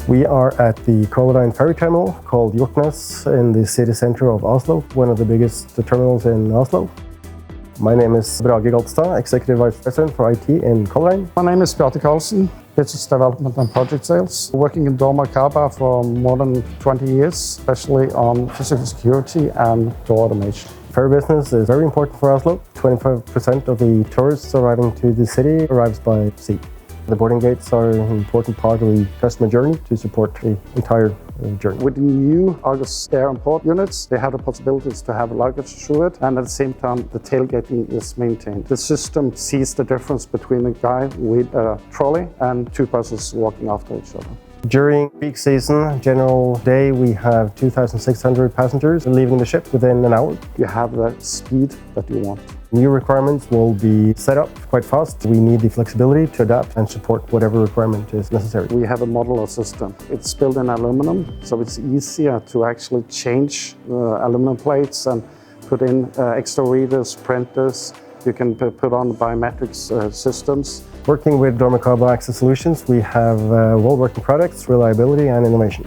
We are at the Color Line ferry terminal called Hjortnes in the city center of Oslo, one of the biggest terminals in Oslo. My name is Brage Galtstad, Executive Vice President for IT in Color Line. My name is Bjarte Carlsen, Business Development and Project Sales. Working in dormakaba for more than 20 years, especially on physical security and door automation. Ferry business is very important for Oslo. 25% of the tourists arriving to the city arrives by sea. The boarding gates are an important part of the customer journey to support the entire journey. With the new Argus Air and Port units, they have the possibilities to have luggage through it, and at the same time, the tailgating is maintained. The system sees the difference between a guy with a trolley and two persons walking after each other. During peak season, general day, we have 2,600 passengers leaving the ship within an hour. You have the speed that you want. New requirements will be set up quite fast. We need the flexibility to adapt and support whatever requirement is necessary. We have a modular system. It's built in aluminum, so it's easier to actually change aluminum plates and put in extra readers, printers. You can put on biometrics systems. Working with dormakaba access solutions, we have well-working products, reliability and innovation.